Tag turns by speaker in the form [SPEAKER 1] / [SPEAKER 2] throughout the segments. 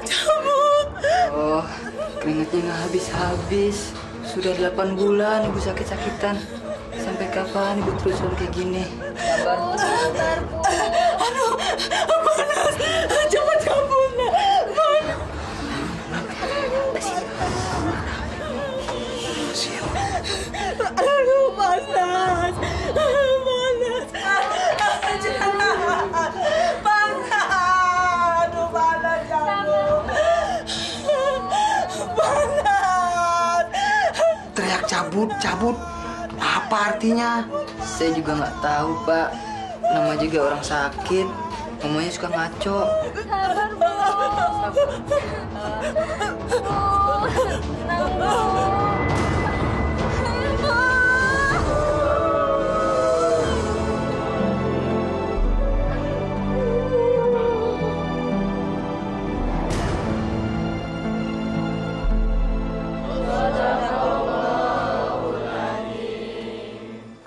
[SPEAKER 1] Cabut.
[SPEAKER 2] Oh, keringatnya nggak habis-habis. Sudah 8 bulan ibu sakit-sakitan. Sampai kapan ibu terus kayak gini? Sabar.
[SPEAKER 3] Sabar, Bu.
[SPEAKER 1] Aduh, panas. Cepat cabut, nak. Panas. Aduh, panas. Panas. Panas. Aduh, panas, cabut. Panas.
[SPEAKER 4] Teriak cabut, cabut. Apa artinya?
[SPEAKER 2] Saya juga nggak tahu, Pak. Nama juga orang sakit. Ngomongnya suka ngaco.
[SPEAKER 3] Sabar, Bu. Tenang, Bu.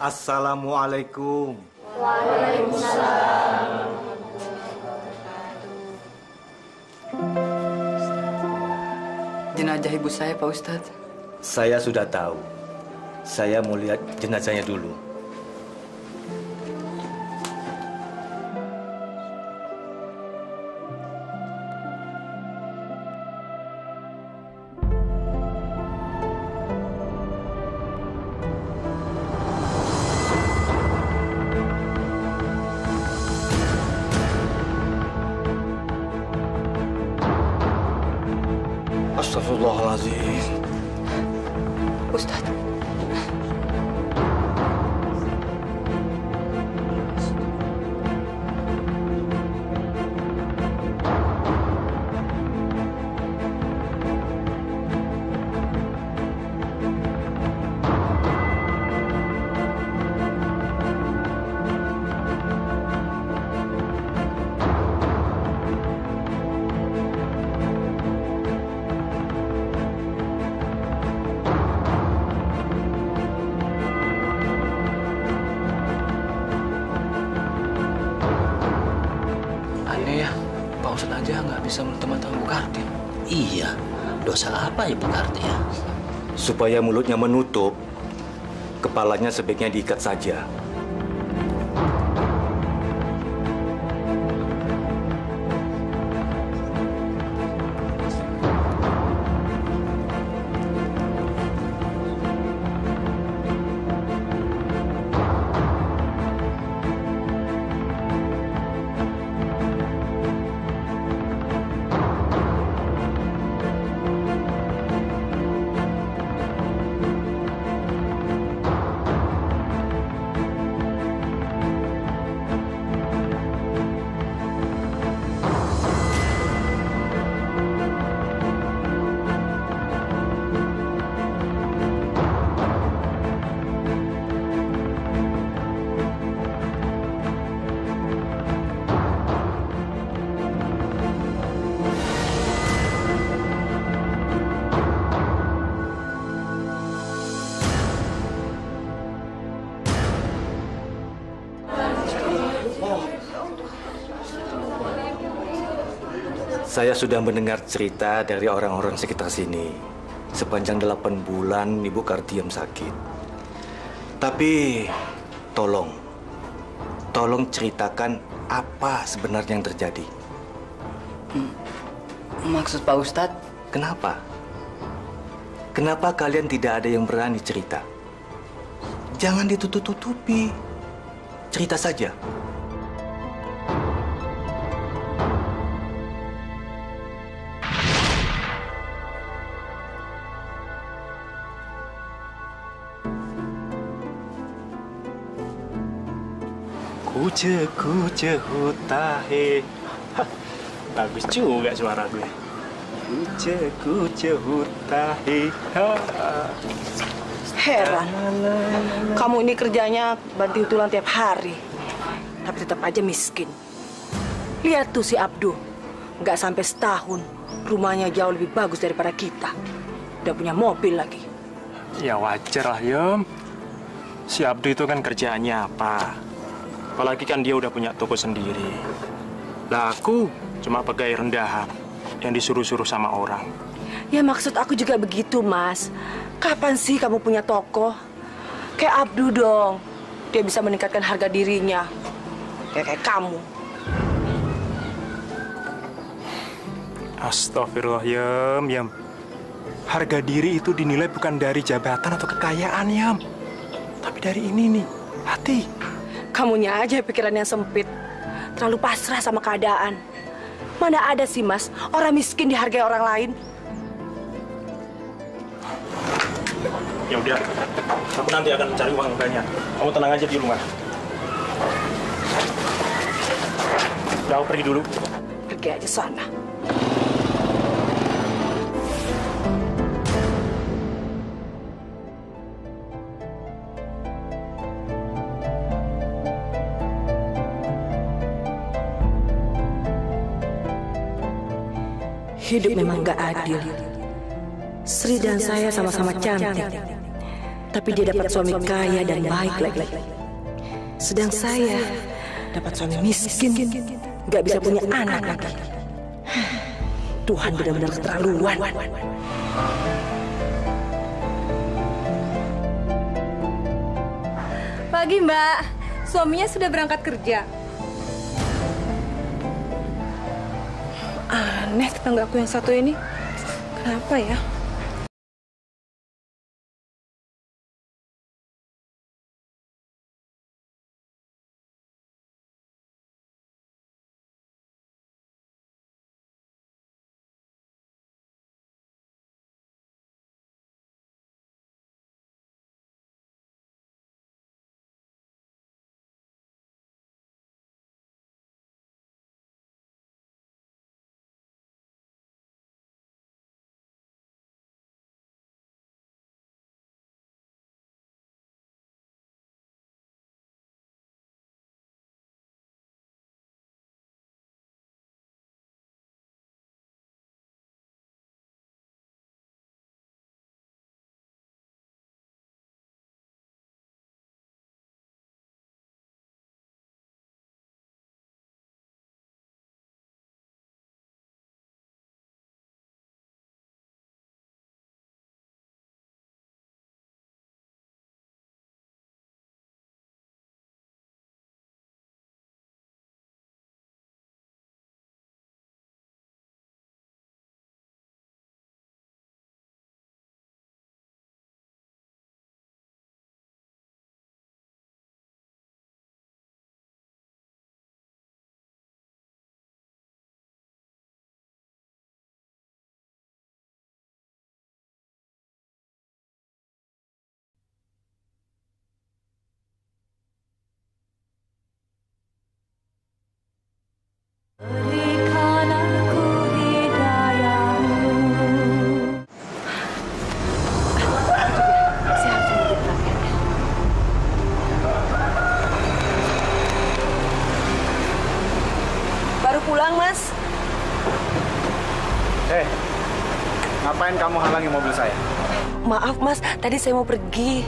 [SPEAKER 5] Assalamualaikum.
[SPEAKER 3] Waalaikumsalam.
[SPEAKER 2] Jenazah ibu saya, Pak Ustadz.
[SPEAKER 5] Saya sudah tahu. Saya mau lihat jenazahnya dulu. Astagfirullahaladzim.
[SPEAKER 2] Ustadz.
[SPEAKER 6] Aneh ya, Pak Ustadz aja nggak bisa menutup mata Bu Karti.
[SPEAKER 7] Iya, dosa apa Ibu Karti ya?
[SPEAKER 5] Supaya mulutnya menutup, kepalanya sebaiknya diikat saja. Saya sudah mendengar cerita dari orang-orang sekitar sini. Sepanjang 8 bulan Ibu Kartiem sakit. Tapi tolong ceritakan apa sebenarnya yang terjadi.
[SPEAKER 2] Maksud Pak Ustadz?
[SPEAKER 5] Kenapa? Kenapa kalian tidak ada yang berani cerita? Jangan ditutup-tutupi. Cerita saja.
[SPEAKER 6] Kuce hutahe. Bagus juga suara gue. Kuce hutahe.
[SPEAKER 1] Heran. Kamu ini kerjanya banting tulang tiap hari. Tapi tetap aja miskin. Lihat tuh si Abdu. Nggak sampai setahun. Rumahnya jauh lebih bagus daripada kita. Udah punya mobil lagi.
[SPEAKER 6] Ya wajar lah, Yom. Si Abdu itu kan kerjaannya apa? Apalagi kan dia udah punya toko sendiri.
[SPEAKER 8] Lah aku cuma pegawai rendahan yang disuruh-suruh sama orang.
[SPEAKER 1] Ya maksud aku juga begitu, Mas. Kapan sih kamu punya toko? Kayak Abdu dong. Dia bisa meningkatkan harga dirinya. Kayak kamu.
[SPEAKER 8] Astagfirullah, Yam. Harga diri itu dinilai bukan dari jabatan atau kekayaan, Yam. Tapi dari ini nih, hati.
[SPEAKER 1] Kamunya aja pikiran yang sempit. Terlalu pasrah sama keadaan. Mana ada sih, Mas, orang miskin dihargai orang lain?
[SPEAKER 8] Ya udah, aku nanti akan mencari uang yang banyak. Kamu tenang aja di rumah. Udah, aku pergi dulu.
[SPEAKER 1] Pergi aja sana. Hidup memang gak adil. Sri dan saya sama-sama cantik, tapi dia dapat suami kaya dan baik lagi. Sedang saya dapat suami miskin, gak bisa punya anak lagi. Tuhan benar-benar keterlaluan.
[SPEAKER 3] Pagi, Mbak. Suaminya sudah berangkat kerja.
[SPEAKER 1] Aneh tetanggaku yang satu ini. Kenapa ya? Baru pulang, Mas.
[SPEAKER 9] Ngapain kamu halangi mobil saya?
[SPEAKER 1] Maaf, Mas. Tadi saya mau pergi.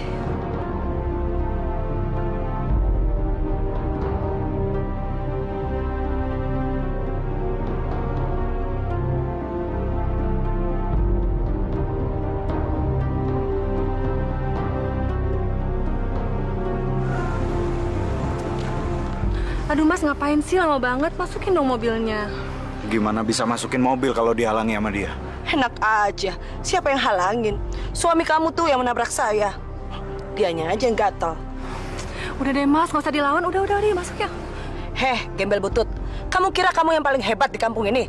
[SPEAKER 3] Aduh, Mas, ngapain sih lama banget? Masukin dong mobilnya.
[SPEAKER 9] Gimana bisa masukin mobil kalau dihalangi sama dia?
[SPEAKER 1] Enak aja. Siapa yang halangin? Suami kamu tuh yang menabrak saya. Dianya aja yang gatel.
[SPEAKER 3] Udah deh, Mas, nggak usah dilawan. Udah, masuk ya.
[SPEAKER 1] Heh, gembel butut. Kamu kira kamu yang paling hebat di kampung ini?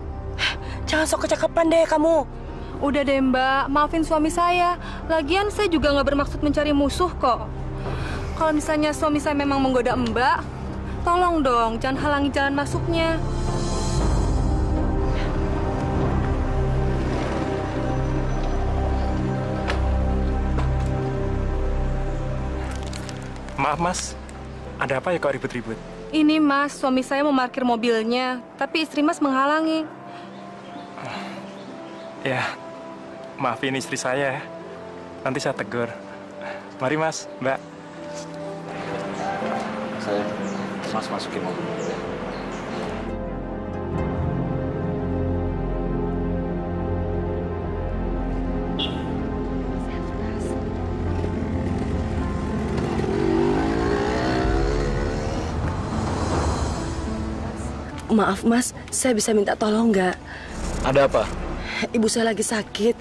[SPEAKER 1] Jangan sok kecakepan deh kamu.
[SPEAKER 3] Udah deh, Mbak. Maafin suami saya. Lagian saya juga nggak bermaksud mencari musuh kok. Kalau misalnya suami saya memang menggoda Mbak, tolong dong, jangan halangi jalan masuknya.
[SPEAKER 8] Maaf, Mas. Ada apa ya kok ribut-ribut?
[SPEAKER 3] Ini, Mas, suami saya mau parkir mobilnya, tapi istri Mas menghalangi.
[SPEAKER 8] Ya, maafin istri saya ya. Nanti saya tegur. Mari, Mas, Mbak.
[SPEAKER 9] Saya, Mas masukin mobil.
[SPEAKER 1] Maaf Mas, saya bisa minta tolong nggak?
[SPEAKER 9] Ada apa?
[SPEAKER 1] Ibu saya lagi sakit.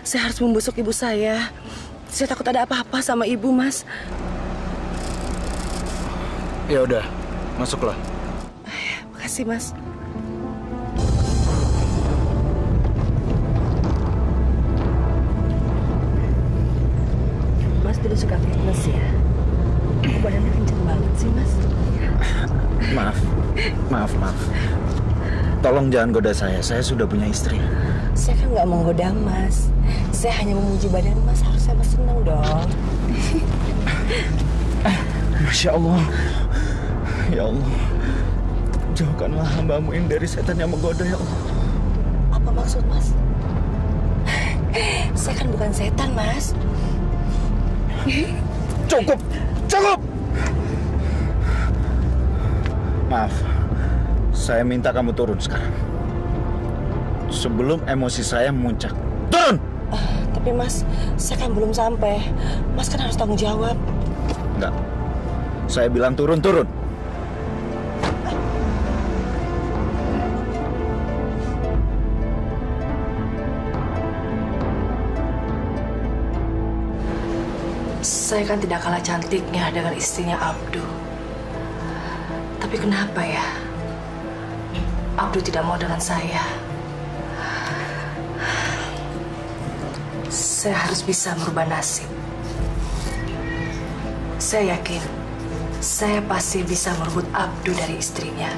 [SPEAKER 1] Saya harus membusuk ibu saya. Saya takut ada apa-apa sama ibu, Mas.
[SPEAKER 9] Ya udah, masuklah.
[SPEAKER 1] Makasih, Mas. Mas dulu suka fitness ya? Badannya kenceng banget sih, Mas.
[SPEAKER 9] Maaf. Tolong jangan goda saya sudah punya istri.
[SPEAKER 1] Saya kan nggak menggoda Mas. Saya hanya memuji badan Mas, harusnya Mas senang dong.
[SPEAKER 9] Masya Allah. Ya Allah. Jauhkanlah hamba-Mu ini dari setan yang menggoda, ya Allah.
[SPEAKER 1] Apa maksud Mas? Saya kan bukan setan, Mas.
[SPEAKER 9] Cukup. Maaf, saya minta kamu turun sekarang. Sebelum emosi saya memuncak. Turun!
[SPEAKER 1] Tapi Mas, saya kan belum sampai. Mas kan harus tanggung jawab.
[SPEAKER 9] Enggak. Saya bilang turun.
[SPEAKER 1] Saya kan tidak kalah cantiknya dengan istrinya Abdu. Tapi kenapa ya? Abdu tidak mau dengan saya. Saya harus bisa merubah nasib. Saya yakin saya pasti bisa merebut Abdu dari istrinya.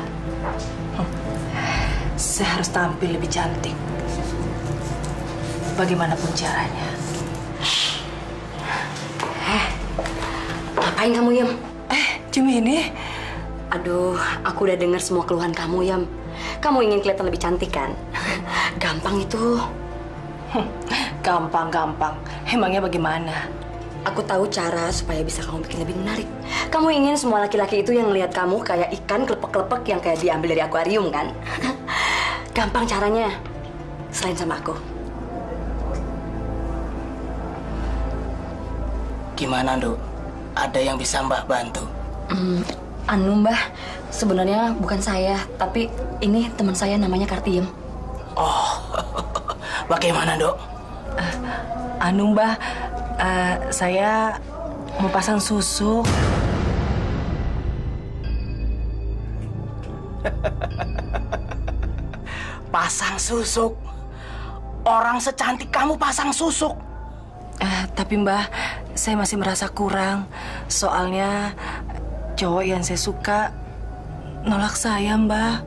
[SPEAKER 1] Saya harus tampil lebih cantik. Bagaimanapun caranya.
[SPEAKER 10] Ngapain kamu, Yam?
[SPEAKER 1] Jemini.
[SPEAKER 10] Aduh, aku udah dengar semua keluhan kamu, Yam. Kamu ingin kelihatan lebih cantik, kan? Gampang itu.
[SPEAKER 1] Gampang. Emangnya bagaimana?
[SPEAKER 10] Aku tahu cara supaya bisa kamu bikin lebih menarik. Kamu ingin semua laki-laki itu yang ngelihat kamu kayak ikan kelepek-kelepek yang kayak diambil dari akuarium, kan? Gampang caranya. Selain sama aku.
[SPEAKER 11] Gimana, Nduk? Ada yang bisa Mbak bantu?
[SPEAKER 10] Mbah, sebenarnya bukan saya, tapi ini teman saya namanya Kartiem.
[SPEAKER 11] Oh, bagaimana, Nduk?
[SPEAKER 1] Mbah, saya mau pasang susuk.
[SPEAKER 11] Pasang susuk? Orang secantik kamu pasang susuk?
[SPEAKER 1] Tapi Mbah, saya masih merasa kurang. Soalnya cowok yang saya suka nolak saya, Mbah.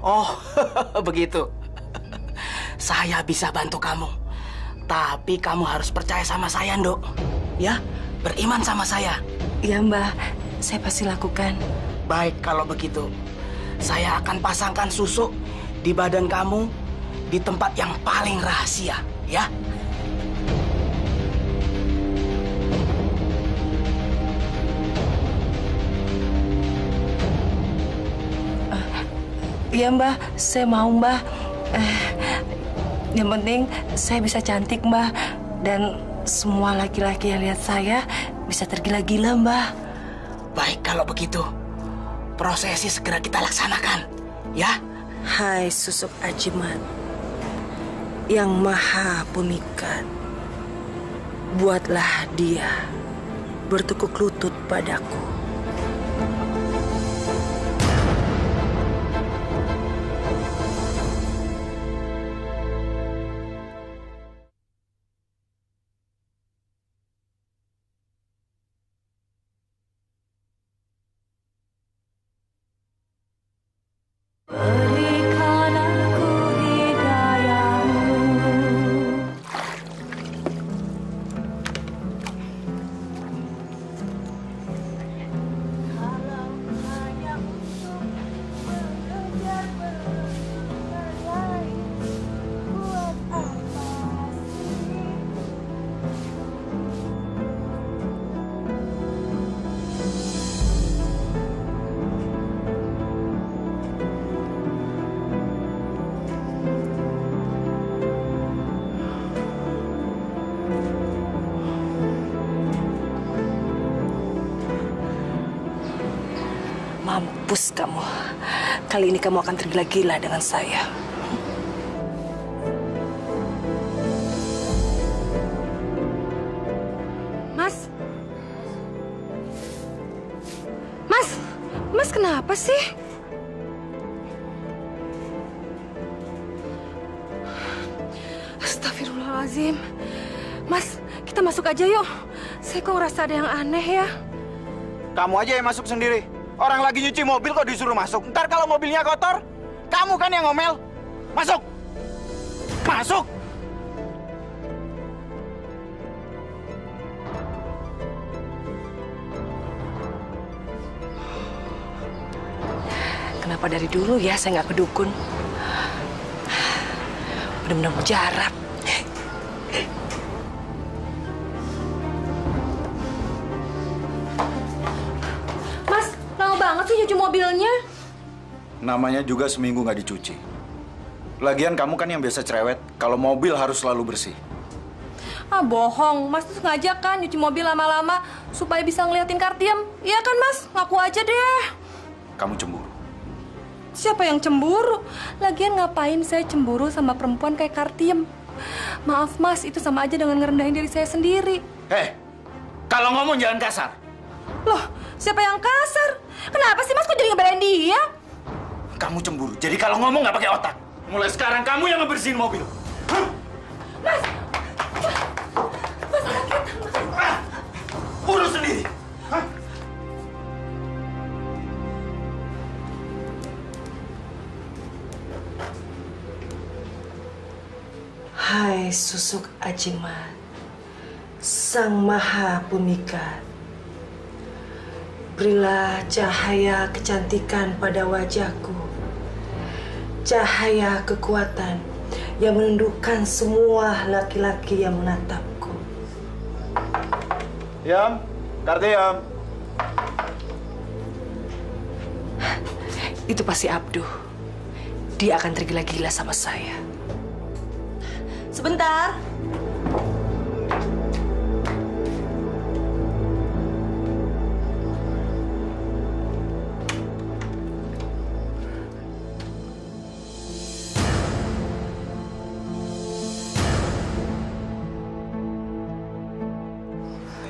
[SPEAKER 11] Oh, begitu. Saya bisa bantu kamu. Tapi kamu harus percaya sama saya, Nduk. Ya, beriman sama saya.
[SPEAKER 1] Iya, Mbah. Saya pasti lakukan.
[SPEAKER 11] Baik, kalau begitu. Saya akan pasangkan susuk di badan kamu di tempat yang paling rahasia, ya.
[SPEAKER 1] Iya, Mbah. Saya mau, Mbah. Yang penting saya bisa cantik, Mbah. Dan semua laki-laki yang lihat saya bisa tergila-gila, Mbah.
[SPEAKER 11] Baik, kalau begitu. Prosesi segera kita laksanakan, ya?
[SPEAKER 1] Hai susuk ajimat yang maha pemikat, buatlah dia bertekuk lutut padaku. Mampus kamu. Kali ini kamu akan tergila-gila dengan saya.
[SPEAKER 3] Mas? Mas kenapa sih? Astagfirullahaladzim. Mas, kita masuk aja yuk. Saya kok ngerasa ada yang aneh ya.
[SPEAKER 4] Kamu aja yang masuk sendiri. Orang lagi nyuci mobil kok disuruh masuk. Ntar kalau mobilnya kotor, kamu kan yang ngomel. Masuk! Masuk!
[SPEAKER 1] Kenapa dari dulu ya saya nggak ke dukun? Benar-benar mujarab.
[SPEAKER 3] Mas, lama banget sih nyuci mobilnya.
[SPEAKER 9] Namanya juga seminggu nggak dicuci. Lagian kamu kan yang biasa cerewet, kalau mobil harus selalu bersih.
[SPEAKER 3] Ah, bohong. Mas tuh sengaja kan nyuci mobil lama-lama supaya bisa ngeliatin Kartiem. Iya kan, Mas? Ngaku aja deh.
[SPEAKER 9] Kamu cemburu.
[SPEAKER 3] Siapa yang cemburu? Lagian ngapain saya cemburu sama perempuan kayak Kartiem? Maaf, Mas, itu sama aja dengan ngerendahin diri saya sendiri.
[SPEAKER 9] Kalau ngomong jangan kasar.
[SPEAKER 3] Loh, siapa yang kasar? Kenapa sih, Mas? Kok jadi ngebelain dia?
[SPEAKER 9] Kamu cemburu. Jadi kalau ngomong nggak pakai otak. Mulai sekarang kamu yang ngebersihin mobil.
[SPEAKER 3] Mas!
[SPEAKER 9] Urus sendiri.
[SPEAKER 1] Hai susuk ajimat, Sang Maha Pemikat, berilah cahaya kecantikan pada wajahku, cahaya kekuatan yang menundukkan semua laki-laki yang menatapku.
[SPEAKER 9] Yam, Kartiem.
[SPEAKER 1] Itu pasti Abduh. Dia akan tergila-gila sama saya.
[SPEAKER 10] Sebentar.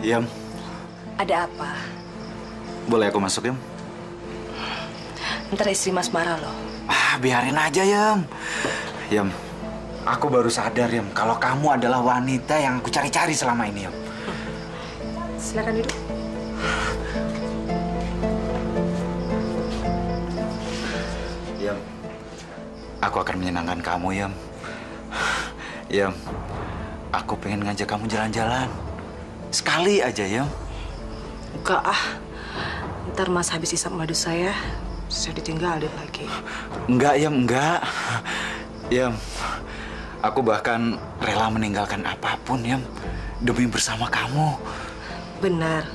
[SPEAKER 9] Yam,
[SPEAKER 1] Ada apa?
[SPEAKER 9] boleh aku masuk, Yam?
[SPEAKER 1] Ntar istri Mas marah loh.
[SPEAKER 9] Biarin aja, Yam. Yam, aku baru sadar, Yam, kalau kamu adalah wanita yang aku cari-cari selama ini, Yam.
[SPEAKER 1] Silakan duduk.
[SPEAKER 9] Yam, aku akan menyenangkan kamu, Yam. Yam, aku pengen ngajak kamu jalan-jalan. Sekali aja, Yam.
[SPEAKER 1] Enggak ah. Ntar Mas habis isap madu saya ditinggalin lagi.
[SPEAKER 9] Enggak, Yam, enggak. Yam, aku bahkan rela meninggalkan apapun, Yam, demi bersama kamu.
[SPEAKER 1] Benar.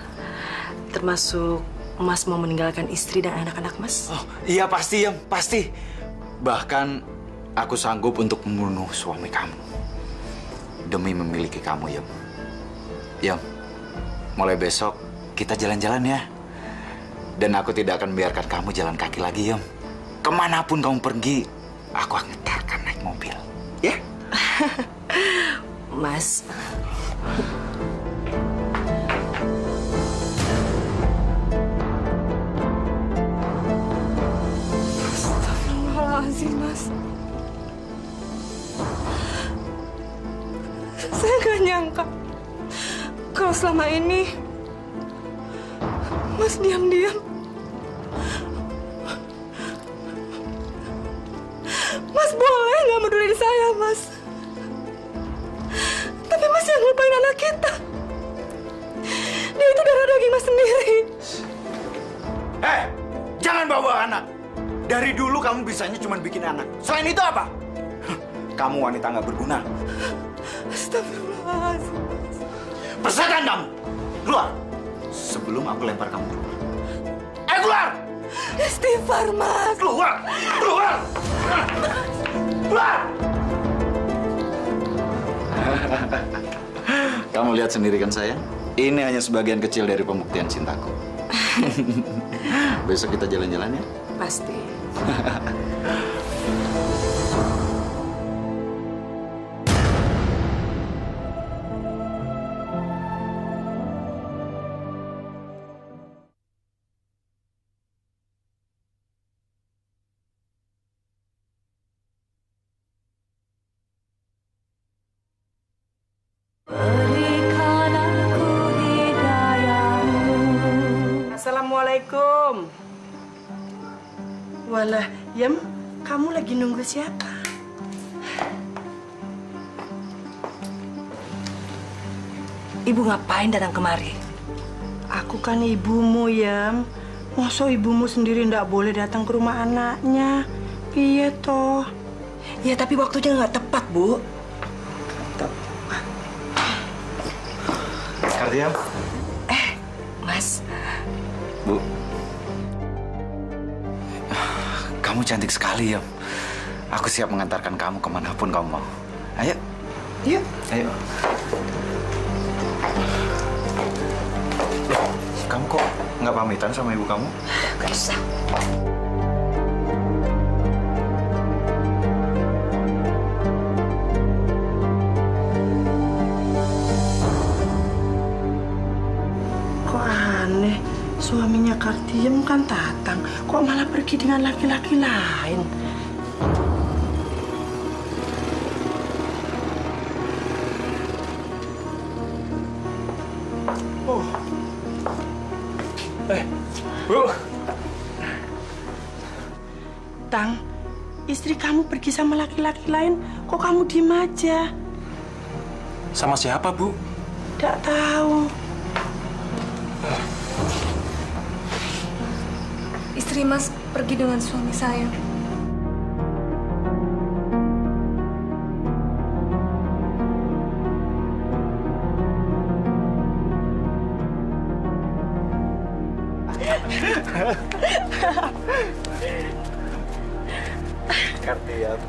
[SPEAKER 1] Termasuk Mas mau meninggalkan istri dan anak-anak Mas?
[SPEAKER 9] Oh, iya pasti, Yam, pasti. Bahkan aku sanggup untuk membunuh suami kamu demi memiliki kamu, Yam. Yam, mulai besok kita jalan-jalan ya. Dan aku tidak akan biarkan kamu jalan kaki lagi, Yam. Kemanapun kamu pergi, aku akan naik mobil. Ya?
[SPEAKER 1] Mas.
[SPEAKER 3] Astagfirullahaladzim, Mas. Saya nggak nyangka kalau selama ini Mas diam-diam Mas boleh nggak meduliin saya, Mas. Tapi Mas yang lupain anak kita. Dia itu darah daging Mas sendiri.
[SPEAKER 9] Jangan bawa anak. Dari dulu kamu bisanya cuma bikin anak. Selain itu apa? Kamu wanita nggak berguna.
[SPEAKER 3] Astagfirullahaladzim.
[SPEAKER 9] Persetan kamu. Keluar. Sebelum aku lempar kamu keluar. Keluar!
[SPEAKER 3] Istighfar, Mas.
[SPEAKER 9] Keluar! Keluar! Keluar! Kamu lihat sendiri kan, sayang? Ini hanya sebagian kecil dari pembuktian cintaku. Besok kita jalan-jalan ya?
[SPEAKER 1] Pasti. Assalamualaikum. Walah, Yam, kamu lagi nunggu siapa? Ibu ngapain datang kemari? Aku kan ibumu, Yam. Masa ibumu sendiri ndak boleh datang ke rumah anaknya? Iya toh. Ya tapi waktunya nggak tepat, Bu.
[SPEAKER 9] Kartiam.
[SPEAKER 1] Mas.
[SPEAKER 9] Bu. Kamu cantik sekali, ya. Aku siap mengantarkan kamu kemanapun kamu mau. Ayo.
[SPEAKER 1] Yuk.
[SPEAKER 9] Ayo. Loh, kamu kok nggak pamitan sama ibu kamu?
[SPEAKER 1] Gak usah. Kok aneh, suaminya Kartiem kan Tatang, kok malah pergi dengan laki-laki lain? Oh.
[SPEAKER 8] Bu.
[SPEAKER 1] Tang, istri kamu pergi sama laki-laki lain, kok kamu diem aja?
[SPEAKER 8] Sama siapa, Bu?
[SPEAKER 1] Tidak tahu.
[SPEAKER 3] Istri Mas pergi dengan suami saya.
[SPEAKER 9] Kartiam.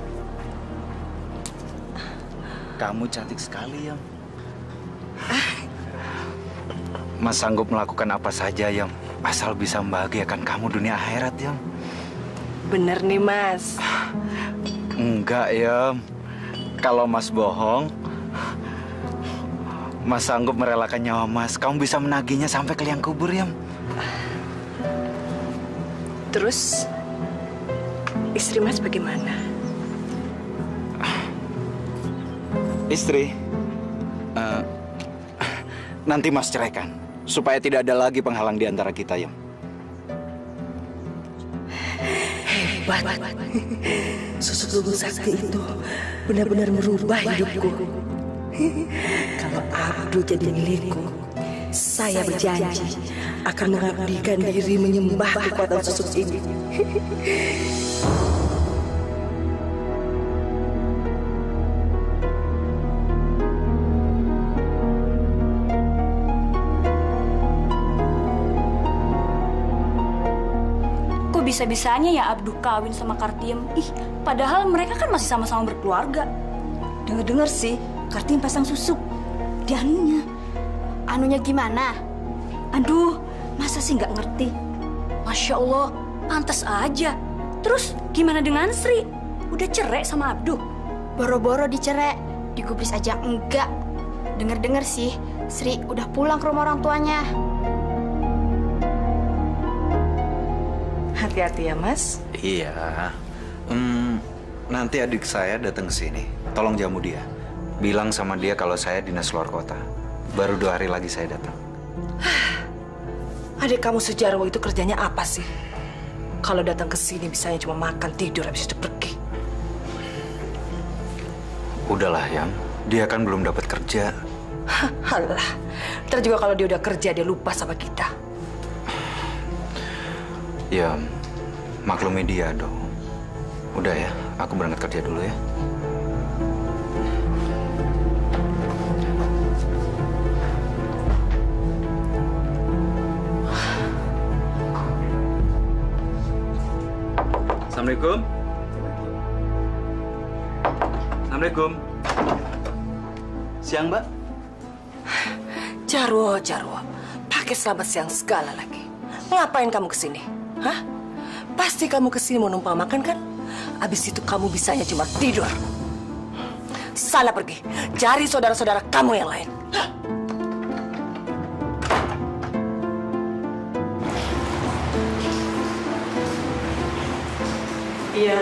[SPEAKER 9] Kamu cantik sekali, Yam. Mas sanggup melakukan apa saja, Yam. Asal bisa membahagiakan kamu dunia akhirat, Yam.
[SPEAKER 1] Bener nih, Mas.
[SPEAKER 9] Enggak, Yam. Kalau Mas bohong, Mas sanggup merelakan nyawa Mas. Kamu bisa menagihnya sampai ke liang kubur, Yam.
[SPEAKER 1] Terus, istri Mas bagaimana?
[SPEAKER 9] Istri, nanti Mas ceraikan. Supaya tidak ada lagi penghalang di antara kita, Yam.
[SPEAKER 1] Hebat. Susuk Lubung Sakti itu benar-benar merubah hidupku. Kalau Abdul jadi milikku, saya berjanji akan mengabdikan diri menyembah kekuatan susuk ini.
[SPEAKER 10] Bisa-bisanya ya Abdul kawin sama Kartiem. Ih, padahal mereka kan masih sama-sama berkeluarga. Dengar-dengar sih, Kartiem pasang susuk di anunya. Anunya gimana? Aduh, masa sih nggak ngerti? Masya Allah, pantas aja. Terus gimana dengan Sri? Udah cerai sama Abdul?
[SPEAKER 12] Boro-boro dicerai, digubris aja enggak. Dengar-dengar sih, Sri udah pulang ke rumah orang tuanya.
[SPEAKER 1] Hati-hati ya, Mas.
[SPEAKER 13] Iya. Nanti adik saya datang ke sini. Tolong jamu dia. Bilang sama dia kalau saya dinas luar kota. Baru 2 hari lagi saya datang.
[SPEAKER 1] Adik kamu Sejarwo itu kerjanya apa sih? Kalau datang ke sini bisanya cuma makan, tidur, habis itu pergi.
[SPEAKER 13] Udahlah, Yang. Dia kan belum dapat kerja.
[SPEAKER 1] Halah. Ntar juga kalau dia udah kerja, dia lupa sama kita.
[SPEAKER 13] Ya, maklumi dia dong. Udah ya, aku berangkat kerja dulu ya. Assalamualaikum. Assalamualaikum. Siang, Mbak.
[SPEAKER 1] Jarwo. Pakai selamat siang segala lagi. Ngapain kamu kesini? Hah? Pasti kamu kesini mau numpang makan kan? Abis itu kamu bisanya cuma tidur. Sana pergi, cari saudara-saudara kamu yang lain.
[SPEAKER 14] Iya,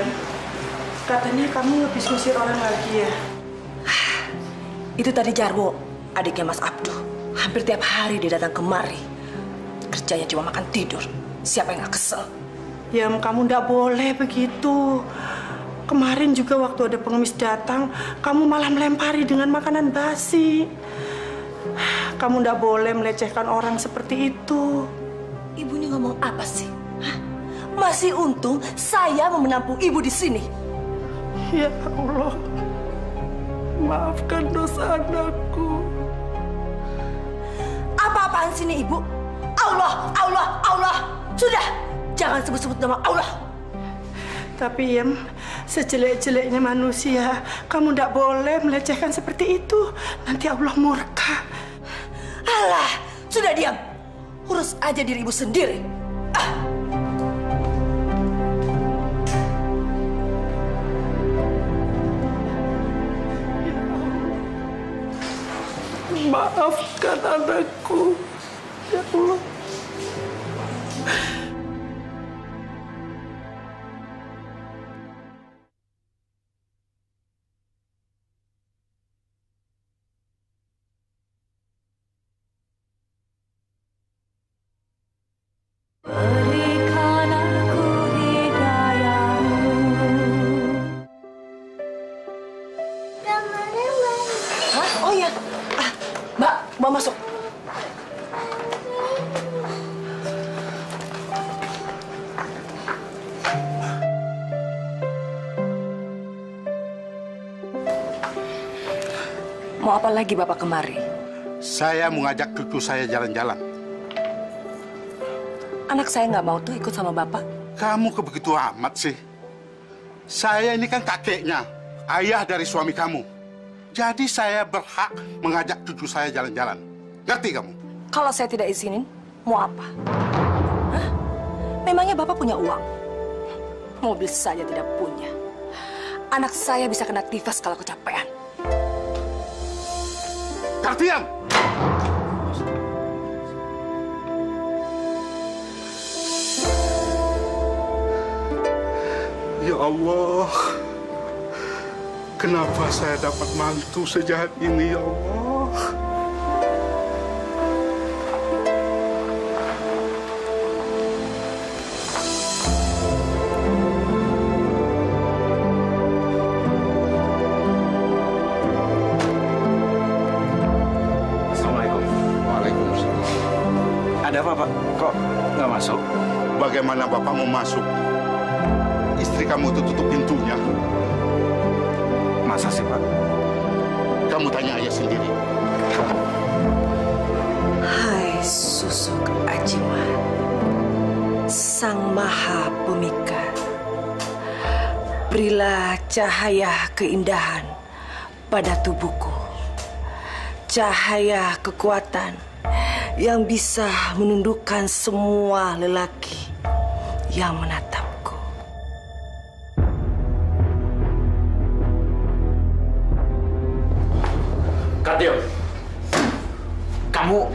[SPEAKER 14] katanya kamu habis ngusir orang lagi ya?
[SPEAKER 1] Itu tadi Jarwo, adiknya Mas Abdu. Hampir tiap hari dia datang kemari. Kerjanya cuma makan tidur. Siapa yang gak kesel?
[SPEAKER 14] Ya, kamu ndak boleh begitu. Kemarin juga waktu ada pengemis datang, kamu malah melempari dengan makanan basi. Kamu ndak boleh melecehkan orang seperti itu.
[SPEAKER 1] Ibu ini ngomong apa sih? Hah? Masih untung saya mau menampung ibu di sini.
[SPEAKER 14] Ya Allah, maafkan dosa anakku.
[SPEAKER 1] Apa-apaan sini ibu? Allah, Allah, Allah. Sudah, jangan sebut-sebut nama Allah.
[SPEAKER 14] Tapi Yem, sejelek-jeleknya manusia, kamu ndak boleh melecehkan seperti itu. Nanti Allah murka.
[SPEAKER 1] Alah, sudah diam. Urus aja diri ibu sendiri.
[SPEAKER 14] Maafkan anakku, ya Allah.
[SPEAKER 15] Berikan aku hidayahmu.
[SPEAKER 1] Hah? Oh iya. Mbak, bawa masuk. Mau apa lagi Bapak kemari?
[SPEAKER 16] Saya mengajak cucu saya jalan-jalan.
[SPEAKER 1] Anak saya nggak mau tuh ikut sama Bapak.
[SPEAKER 16] Kamu kebegitu amat sih. Saya ini kan kakeknya, ayah dari suami kamu. Jadi saya berhak mengajak cucu saya jalan-jalan. Ngerti kamu?
[SPEAKER 1] Kalau saya tidak izinin, mau apa? Hah? Memangnya Bapak punya uang? Mobil saja tidak punya. Anak saya bisa kena tifas kalau kecapean.
[SPEAKER 16] Kartian! Ya Allah, kenapa saya dapat mantu sejahat ini, ya Allah?
[SPEAKER 9] Assalamualaikum. Waalaikumsalam. Ada apa, Pak? Kok nggak masuk?
[SPEAKER 16] Bagaimana Bapak mau masuk? Istri kamu itu tutup pintunya.
[SPEAKER 9] Masa sih, Pak?
[SPEAKER 16] Kamu tanya ayah sendiri.
[SPEAKER 1] Hai susuk ajiman, Sang Maha Pemikat, berilah cahaya keindahan pada tubuhku, cahaya kekuatan yang bisa menundukkan semua lelaki yang menatapku.
[SPEAKER 9] Kartio, kamu...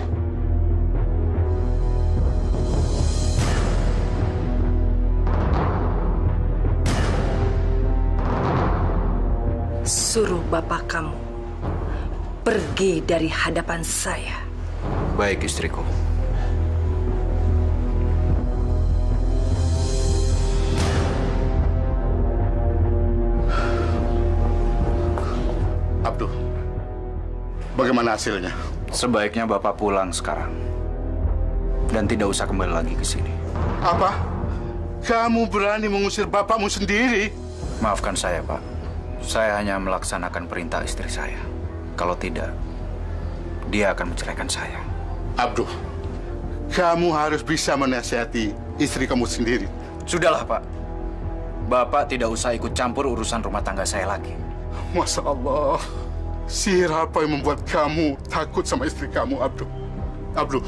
[SPEAKER 1] Suruh bapak kamu pergi dari hadapan saya.
[SPEAKER 13] Baik, istriku.
[SPEAKER 16] Abdul, bagaimana hasilnya?
[SPEAKER 13] Sebaiknya Bapak pulang sekarang. Dan tidak usah kembali lagi ke sini.
[SPEAKER 16] Apa? Kamu berani mengusir bapakmu sendiri?
[SPEAKER 13] Maafkan saya, Pak. Saya hanya melaksanakan perintah istri saya. Kalau tidak, dia akan menceraikan saya.
[SPEAKER 16] Abdul, kamu harus bisa menasihati istri kamu sendiri.
[SPEAKER 13] Sudahlah, Pak. Bapak tidak usah ikut campur urusan rumah tangga saya lagi.
[SPEAKER 16] Masya Allah, siapa yang membuat kamu takut sama istri kamu, Abdul? Abdul,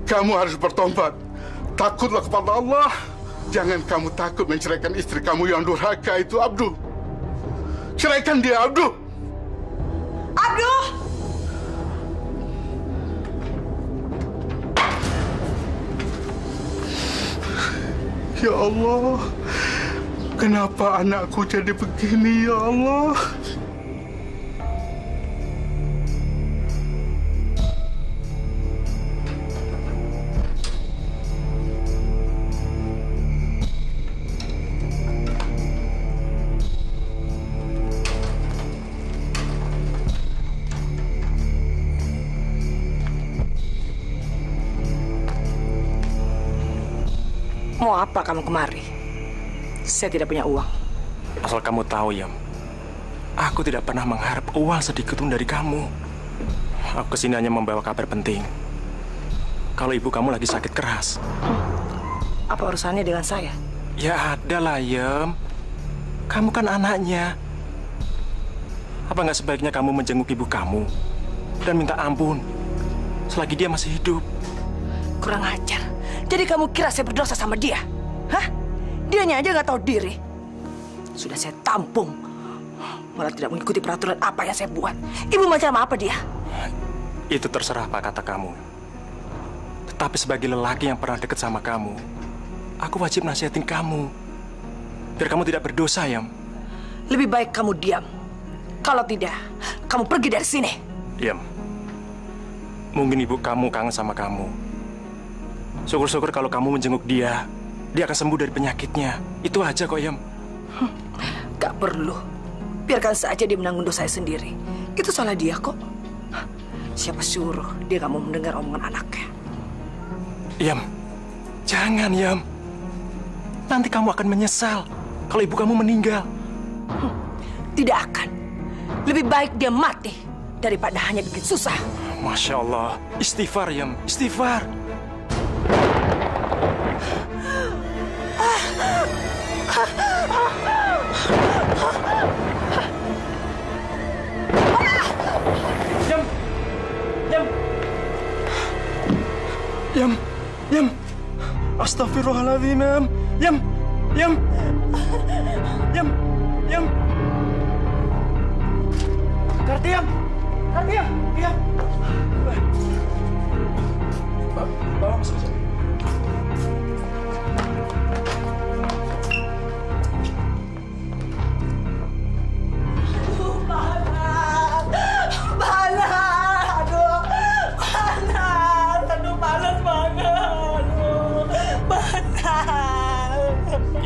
[SPEAKER 16] kamu harus bertobat. Takutlah kepada Allah. Jangan kamu takut menceraikan istri kamu yang durhaka itu, Abdul. Ceraikan dia, Abdul.
[SPEAKER 1] Abdul!
[SPEAKER 16] Ya Allah, kenapa anakku jadi begini, ya Allah?
[SPEAKER 1] Mau apa kamu kemari? Saya tidak punya uang.
[SPEAKER 8] Asal kamu tahu, Yam, aku tidak pernah mengharap uang sedikit pun dari kamu. Aku kesini hanya membawa kabar penting. Kalau ibu kamu lagi sakit keras.
[SPEAKER 1] Apa urusannya dengan saya?
[SPEAKER 8] Ya ada lah, Yam. Kamu kan anaknya. Apa nggak sebaiknya kamu menjenguk ibu kamu dan minta ampun selagi dia masih hidup?
[SPEAKER 1] Kurang ajar. Jadi kamu kira saya berdosa sama dia? Hah? Dianya aja nggak tahu diri. Sudah saya tampung. Malah tidak mengikuti peraturan apa yang saya buat. Ibu macam apa dia?
[SPEAKER 8] Itu terserah apa kata kamu. Tetapi sebagai lelaki yang pernah dekat sama kamu, aku wajib nasihatin kamu. Biar kamu tidak berdosa, Yam.
[SPEAKER 1] Lebih baik kamu diam. Kalau tidak, kamu pergi dari sini.
[SPEAKER 8] Yam. Mungkin ibu kamu kangen sama kamu. Syukur-syukur kalau kamu menjenguk dia, dia akan sembuh dari penyakitnya. Itu aja kok, Yam.
[SPEAKER 1] Gak perlu. Biarkan saja dia menanggung dosa saya sendiri. Itu salah dia kok. Siapa suruh dia gak mau mendengar omongan anaknya?
[SPEAKER 8] Yam, jangan, Yam. Nanti kamu akan menyesal kalau ibu kamu meninggal.
[SPEAKER 1] Tidak akan. Lebih baik dia mati daripada hanya bikin susah.
[SPEAKER 8] Masya Allah. Istighfar, Yam. Istighfar.
[SPEAKER 15] Yam! Yam!
[SPEAKER 8] Yam! Yam! Astagfirullahaladzim, Yam! Yam! Yam! Yam! Yam!
[SPEAKER 15] Kartiam! Kartiam! Iya!
[SPEAKER 8] Bawa masuk aja.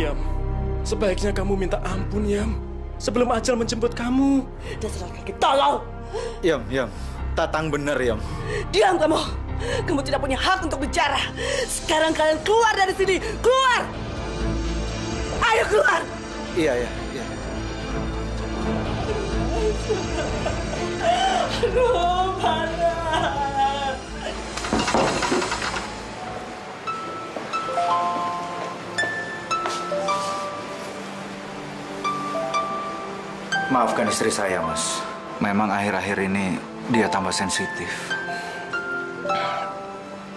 [SPEAKER 8] Yam, sebaiknya kamu minta ampun, Yam. Sebelum ajal menjemput kamu.
[SPEAKER 1] Dasar laki tolol.
[SPEAKER 9] Yam, Tatang bener, Yam.
[SPEAKER 1] Diam kamu. Kamu tidak punya hak untuk bicara. Sekarang kalian keluar dari sini. Keluar. Ayo keluar.
[SPEAKER 9] Iya.
[SPEAKER 15] Aduh, mana?
[SPEAKER 13] Maafkan istri saya, Mas. Memang akhir-akhir ini dia tambah sensitif.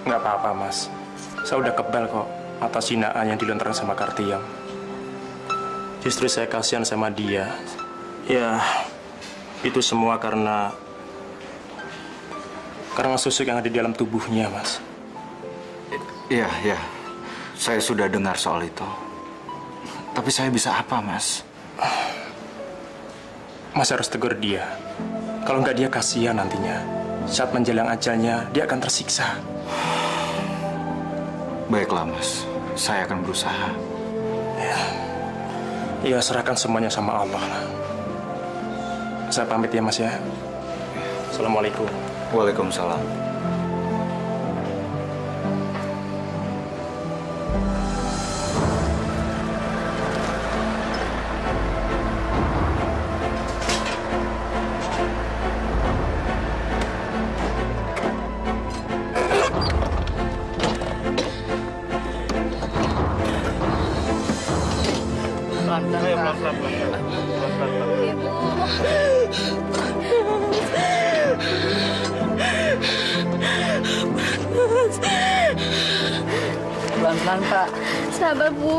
[SPEAKER 8] Nggak apa-apa, Mas. Saya udah kebal kok atas hinaan yang dilontarkan sama Kartiam. Justru saya kasihan sama dia. Ya, itu semua karena susuk yang ada di dalam tubuhnya, Mas.
[SPEAKER 13] Iya. Saya sudah dengar soal itu. Tapi saya bisa apa, Mas?
[SPEAKER 8] Mas harus tegur dia. Kalau nggak dia kasihan nantinya. Saat menjelang ajalnya, dia akan tersiksa.
[SPEAKER 13] Baiklah, Mas. Saya akan berusaha.
[SPEAKER 8] Ya, serahkan semuanya sama Allah. Saya pamit ya, Mas ya. Assalamualaikum.
[SPEAKER 13] Waalaikumsalam.
[SPEAKER 2] Pelan-pelan, Pak.
[SPEAKER 3] Sabar, Bu.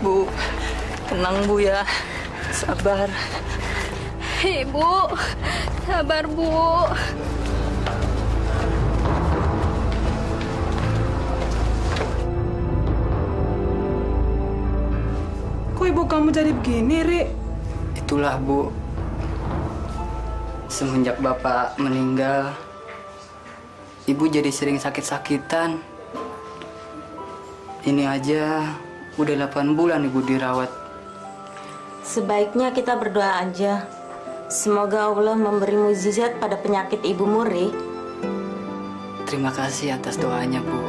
[SPEAKER 2] Bu, tenang Bu ya. Sabar.
[SPEAKER 3] Ibu, sabar, Bu.
[SPEAKER 14] Kok ibu kamu jadi begini, Ri?
[SPEAKER 2] Itulah, Bu. Semenjak Bapak meninggal, Ibu jadi sering sakit-sakitan. Ini aja udah 8 bulan Ibu dirawat.
[SPEAKER 17] Sebaiknya kita berdoa aja. Semoga Allah memberi mukjizat pada penyakit ibumu, Ri.
[SPEAKER 2] Terima kasih atas doanya, Bu.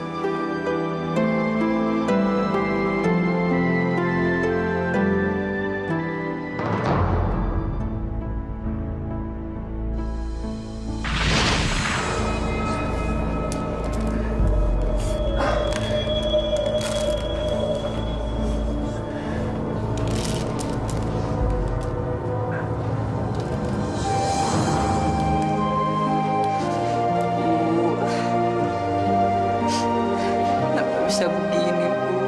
[SPEAKER 2] Bisa begini, Bu.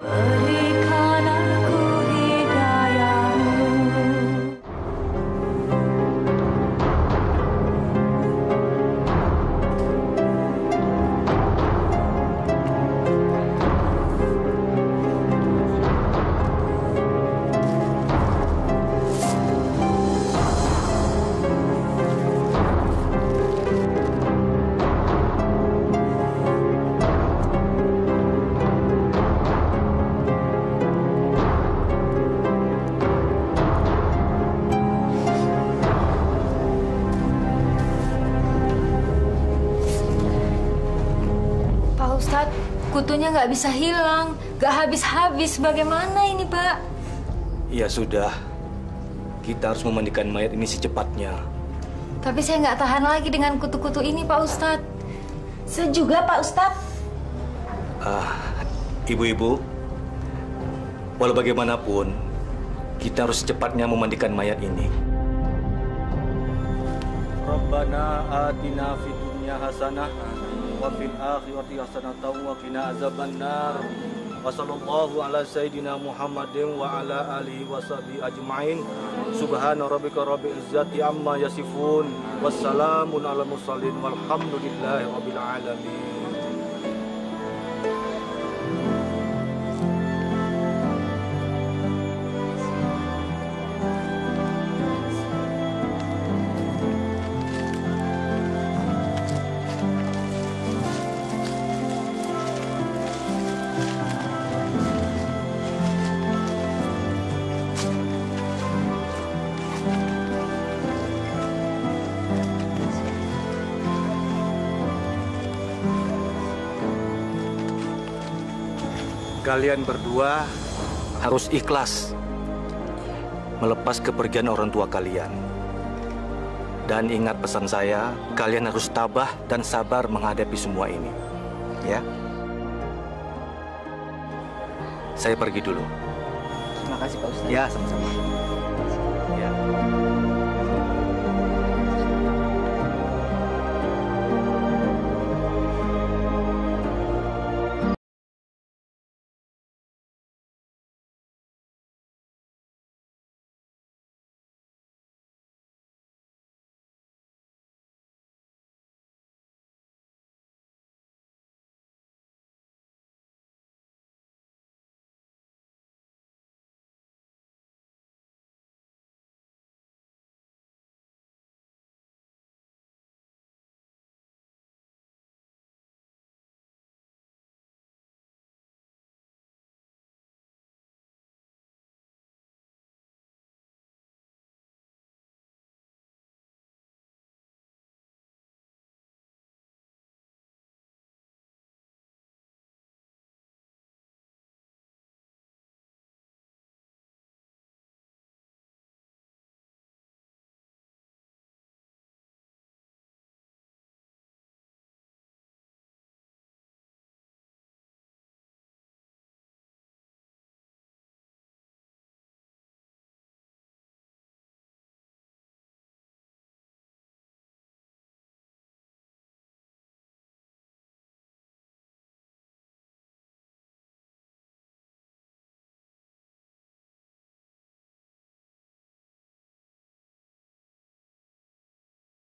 [SPEAKER 15] Berikan aku hidayahmu.
[SPEAKER 3] Pak Ustadz, kutunya nggak bisa hilang, nggak habis-habis. Bagaimana ini, Pak?
[SPEAKER 5] Ya sudah, kita harus memandikan mayat ini secepatnya.
[SPEAKER 3] Tapi saya nggak tahan lagi dengan kutu-kutu ini, Pak Ustadz.
[SPEAKER 17] Saya juga, Pak Ustadz.
[SPEAKER 5] Ibu-ibu, walau bagaimanapun, kita harus secepatnya memandikan mayat ini. Rabbana atina fid dunya hasanah wa fil akhirati hasanatan wa qina azabannar. Wa sallallahu ala sayyidina Muhammadin wa ala alihi wa sahbihi ajma'in. Subhana rabbika rabbil izzati amma yasifun. Wassalamun ala mursalin walhamdulillahi rabbil alamin. Kalian berdua harus ikhlas melepas kepergian orang tua kalian. Dan ingat pesan saya, kalian harus tabah dan sabar menghadapi semua ini. Ya. Saya pergi dulu.
[SPEAKER 2] Terima kasih, Pak Ustadz.
[SPEAKER 5] Ya, sama-sama.